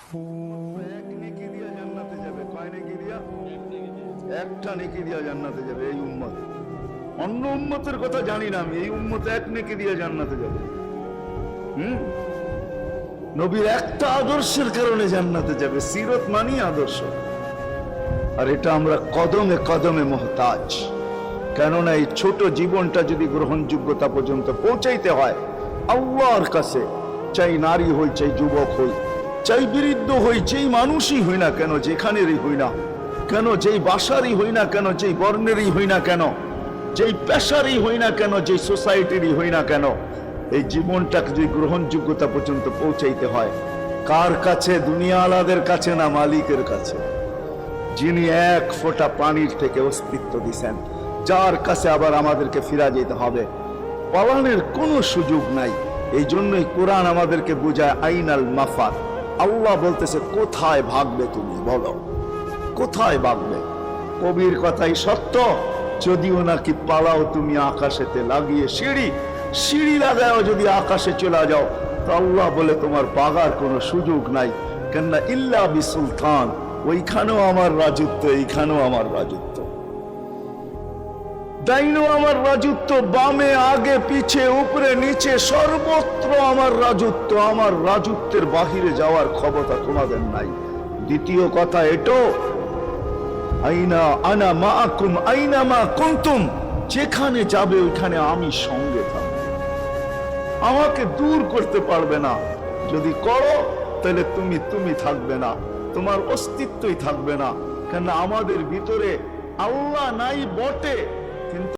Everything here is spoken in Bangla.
এক নেকি দিয়া জান্নাতে যাবে। কয় নেকি দিয়া? একটা নেকি দিয়া জান্নাতে যাবে এই উম্মত। অন্য উম্মতের কথা জানি না আমি, এই উম্মত এক নেকি দিয়া জান্নাতে যাবে। নবীর একটা আদর্শের কারণে জান্নাতে যাবে। সিরত মানি আদর্শ, আর এটা আমরা কদমে কদমে মুহতাজ। কেননা এই ছোট জীবনটা যদি গ্রহণযোগ্যতা পর্যন্ত পৌঁছাইতে হয় আল্লাহর কাছে, চাই নারী হই, চাই যুবক হই, চাই বৃদ্ধ হই, যেই মানুষই হই না কেন, যেখানেরই হই না কেন, যেই বাসারই হই না কেন, যেই বর্ণেরই হই না কেন, যেই পেশারই হই না কেন, যেই সোসাইটিরই হই না কেন, এই জীবনটাকে যদি গ্রহণযোগ্যতা পর্যন্ত পৌঁছাইতে হয় কার কাছে? দুনিয়া আলাদের কাছে না, মালিকের কাছে, যিনি এক ফোঁটা পানির থেকে অস্তিত্ব দিছেন, যার কাছে আবার আমাদেরকে ফিরা যেতে হবে। পালানোর কোনো সুযোগ নাই। এই জন্যই কোরআন আমাদেরকে বুঝায় আইনাল মাফার। আল্লাহ বলতেছে কোথায় ভাগবে তুমি, বলো কোথায় ভাগবে? কবির কথাই সত্য, যদিও নাকি পালাও তুমি আকাশেতে লাগিয়ে সিঁড়ি লাগাও, যদি আকাশে চলে যাও তো আল্লাহ বলে তোমার পাগার কোনো সুযোগ নাই। কেননা ইল্লা বিসুলতান, ওইখানেও আমার রাজত্ব, এইখানেও আমার রাজত্ব, ডাইনো আমার রাজত্ব, বামে আগে পিছে উপরে নিচে সর্বত্র আমার রাজত্ব। আমার রাজত্বের বাহিরে যাওয়ার ক্ষমতা তোমাদের নাই। দ্বিতীয় কথা এটো, আইনা আনা মাআকুম আইনা মা কুনতুম, যেখানে যাবে ওইখানে আমি সঙ্গে থাকব। আমাকে দূর করতে পারবে না, যদি করো তাহলে তুমি থাকবে না, তোমার অস্তিত্বই থাকবে না। কেন আমাদের ভিতরে আল্লাহ নাই বটে,